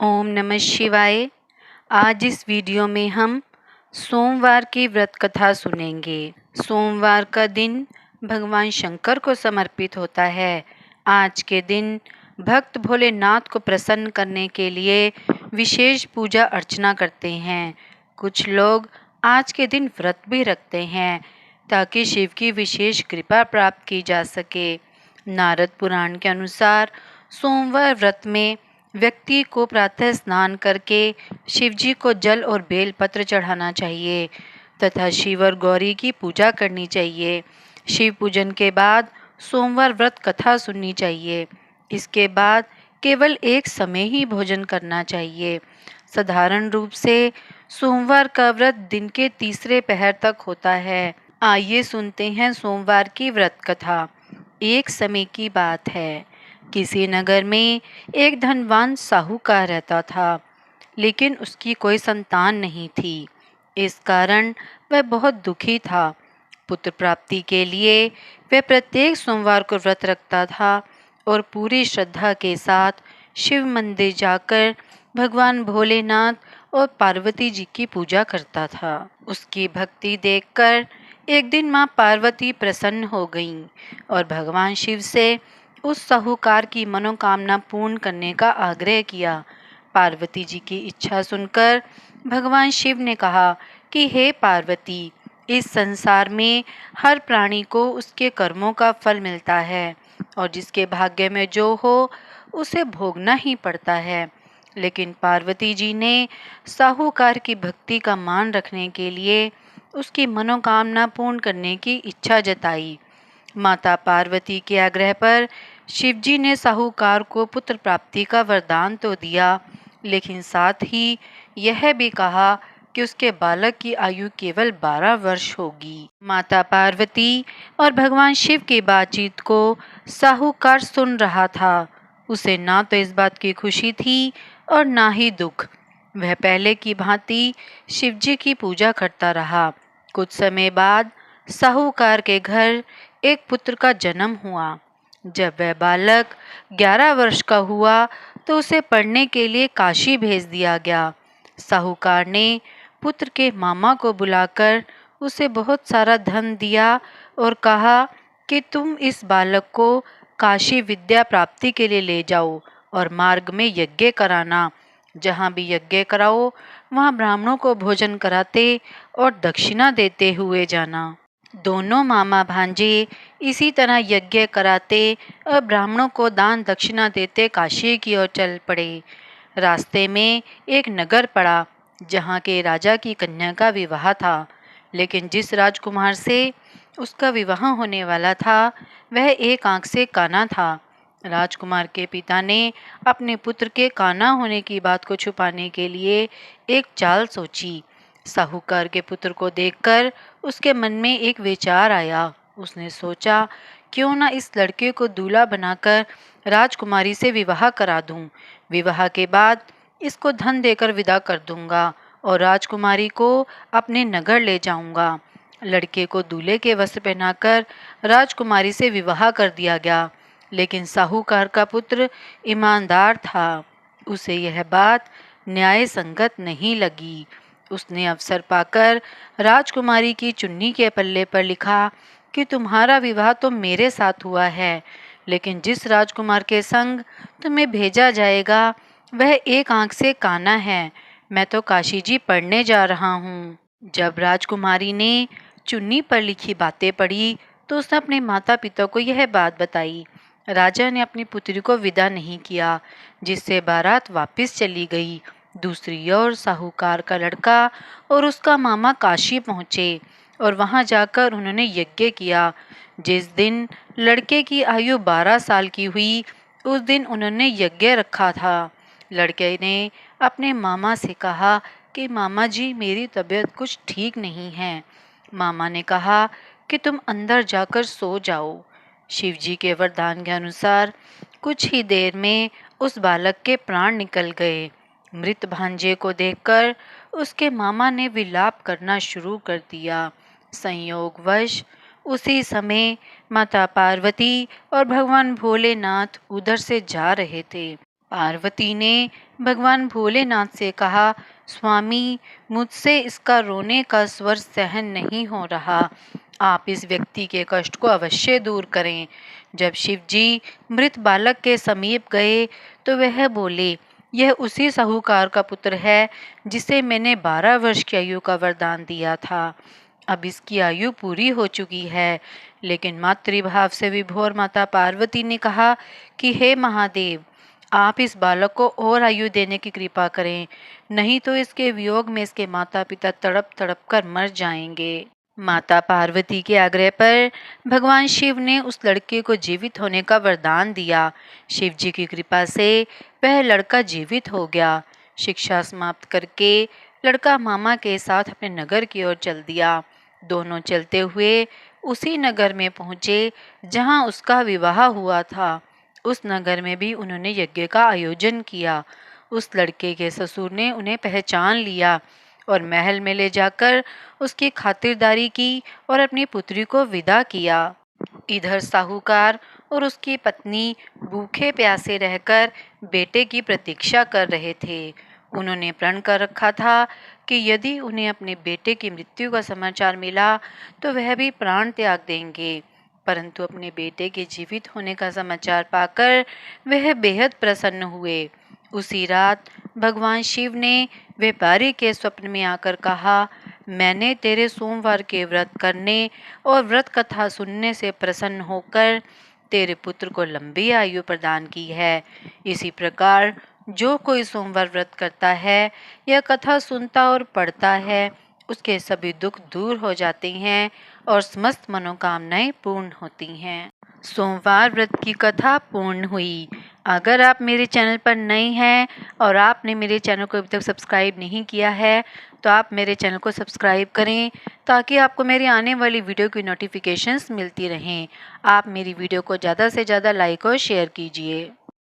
ओम नमः शिवाय। आज इस वीडियो में हम सोमवार की व्रत कथा सुनेंगे। सोमवार का दिन भगवान शंकर को समर्पित होता है। आज के दिन भक्त भोलेनाथ को प्रसन्न करने के लिए विशेष पूजा अर्चना करते हैं। कुछ लोग आज के दिन व्रत भी रखते हैं ताकि शिव की विशेष कृपा प्राप्त की जा सके। नारद पुराण के अनुसार सोमवार व्रत में व्यक्ति को प्रातः स्नान करके शिवजी को जल और बेलपत्र चढ़ाना चाहिए तथा शिव और गौरी की पूजा करनी चाहिए। शिव पूजन के बाद सोमवार व्रत कथा सुननी चाहिए। इसके बाद केवल एक समय ही भोजन करना चाहिए। साधारण रूप से सोमवार का व्रत दिन के तीसरे पहर तक होता है। आइए सुनते हैं सोमवार की व्रत कथा। एक समय की बात है, किसी नगर में एक धनवान साहूकार रहता था, लेकिन उसकी कोई संतान नहीं थी। इस कारण वह बहुत दुखी था। पुत्र प्राप्ति के लिए वह प्रत्येक सोमवार को व्रत रखता था और पूरी श्रद्धा के साथ शिव मंदिर जाकर भगवान भोलेनाथ और पार्वती जी की पूजा करता था। उसकी भक्ति देखकर एक दिन माँ पार्वती प्रसन्न हो गईं और भगवान शिव से उस साहूकार की मनोकामना पूर्ण करने का आग्रह किया। पार्वती जी की इच्छा सुनकर भगवान शिव ने कहा कि हे पार्वती, इस संसार में हर प्राणी को उसके कर्मों का फल मिलता है और जिसके भाग्य में जो हो उसे भोगना ही पड़ता है। लेकिन पार्वती जी ने साहूकार की भक्ति का मान रखने के लिए उसकी मनोकामना पूर्ण करने की इच्छा जताई। माता पार्वती के आग्रह पर शिवजी ने साहूकार को पुत्र प्राप्ति का वरदान तो दिया, लेकिन साथ ही यह भी कहा कि उसके बालक की आयु केवल 12 वर्ष होगी। माता पार्वती और भगवान शिव की बातचीत को साहूकार सुन रहा था। उसे ना तो इस बात की खुशी थी और ना ही दुख। वह पहले की भांति शिवजी की पूजा करता रहा। कुछ समय बाद साहूकार के घर एक पुत्र का जन्म हुआ। जब वह बालक 11 वर्ष का हुआ तो उसे पढ़ने के लिए काशी भेज दिया गया। साहूकार ने पुत्र के मामा को बुलाकर उसे बहुत सारा धन दिया और कहा कि तुम इस बालक को काशी विद्या प्राप्ति के लिए ले जाओ और मार्ग में यज्ञ कराना। जहाँ भी यज्ञ कराओ वहाँ ब्राह्मणों को भोजन कराते और दक्षिणा देते हुए जाना। दोनों मामा भांजे इसी तरह यज्ञ कराते और ब्राह्मणों को दान दक्षिणा देते काशी की ओर चल पड़े। रास्ते में एक नगर पड़ा जहाँ के राजा की कन्या का विवाह था, लेकिन जिस राजकुमार से उसका विवाह होने वाला था वह एक आंख से काना था। राजकुमार के पिता ने अपने पुत्र के काना होने की बात को छुपाने के लिए एक चाल सोची। साहूकार के पुत्र को देखकर उसके मन में एक विचार आया। उसने सोचा, क्यों ना इस लड़के को दूल्हा बनाकर राजकुमारी से विवाह करा दूं। विवाह के बाद इसको धन देकर विदा कर दूंगा और राजकुमारी को अपने नगर ले जाऊंगा। लड़के को दूल्हे के वस्त्र पहनाकर राजकुमारी से विवाह कर दिया गया, लेकिन साहूकार का पुत्र ईमानदार था। उसे यह बात न्याय संगत नहीं लगी। उसने अवसर पाकर राजकुमारी की चुन्नी के पल्ले पर लिखा कि तुम्हारा विवाह तो मेरे साथ हुआ है, लेकिन जिस राजकुमार के संग तुम्हें भेजा जाएगा वह एक आंख से काना है। मैं तो काशी जी पढ़ने जा रहा हूँ। जब राजकुमारी ने चुन्नी पर लिखी बातें पढ़ी तो उसने अपने माता पिता को यह बात बताई। राजा ने अपनी पुत्री को विदा नहीं किया, जिससे बारात वापस चली गई। दूसरी ओर साहूकार का लड़का और उसका मामा काशी पहुँचे और वहां जाकर उन्होंने यज्ञ किया। जिस दिन लड़के की आयु 12 साल की हुई उस दिन उन्होंने यज्ञ रखा था। लड़के ने अपने मामा से कहा कि मामा जी, मेरी तबीयत कुछ ठीक नहीं है। मामा ने कहा कि तुम अंदर जाकर सो जाओ। शिवजी के वरदान के अनुसार कुछ ही देर में उस बालक के प्राण निकल गए। मृत भांजे को देखकर उसके मामा ने विलाप करना शुरू कर दिया। संयोगवश उसी समय माता पार्वती और भगवान भोलेनाथ उधर से जा रहे थे। पार्वती ने भगवान भोलेनाथ से कहा, स्वामी, मुझसे इसका रोने का स्वर सहन नहीं हो रहा। आप इस व्यक्ति के कष्ट को अवश्य दूर करें। जब शिव जी मृत बालक के समीप गए तो वह बोले, यह उसी साहूकार का पुत्र है जिसे मैंने 12 वर्ष की आयु का वरदान दिया था। अब इसकी आयु पूरी हो चुकी है। लेकिन मातृभाव से विभोर माता पार्वती ने कहा कि हे महादेव, आप इस बालक को और आयु देने की कृपा करें, नहीं तो इसके वियोग में इसके माता पिता तड़प तड़प कर मर जाएंगे। माता पार्वती के आग्रह पर भगवान शिव ने उस लड़के को जीवित होने का वरदान दिया। शिव जी की कृपा से वह लड़का जीवित हो गया। शिक्षा समाप्त करके लड़का मामा के साथ अपने नगर की ओर चल दिया। दोनों चलते हुए उसी नगर में पहुँचे जहाँ उसका विवाह हुआ था। उस नगर में भी उन्होंने यज्ञ का आयोजन किया। उस लड़के के ससुर ने उन्हें पहचान लिया और महल में ले जाकर उसकी खातिरदारी की और अपनी पुत्री को विदा किया। इधर साहूकार और उसकी पत्नी भूखे प्यासे रहकर बेटे की प्रतीक्षा कर रहे थे। उन्होंने प्रण कर रखा था कि यदि उन्हें अपने बेटे की मृत्यु का समाचार मिला तो वह भी प्राण त्याग देंगे। परंतु अपने बेटे के जीवित होने का समाचार पाकर वह बेहद प्रसन्न हुए। उसी रात भगवान शिव ने व्यापारी के स्वप्न में आकर कहा, मैंने तेरे सोमवार के व्रत करने और व्रत कथा सुनने से प्रसन्न होकर तेरे पुत्र को लंबी आयु प्रदान की है। इसी प्रकार जो कोई सोमवार व्रत करता है या कथा सुनता और पढ़ता है, उसके सभी दुख दूर हो जाते हैं और समस्त मनोकामनाएं पूर्ण होती हैं। सोमवार व्रत की कथा पूर्ण हुई। अगर आप मेरे चैनल पर नए हैं और आपने मेरे चैनल को अभी तक सब्सक्राइब नहीं किया है तो आप मेरे चैनल को सब्सक्राइब करें ताकि आपको मेरी आने वाली वीडियो की नोटिफिकेशंस मिलती रहें। आप मेरी वीडियो को ज़्यादा से ज़्यादा लाइक और शेयर कीजिए।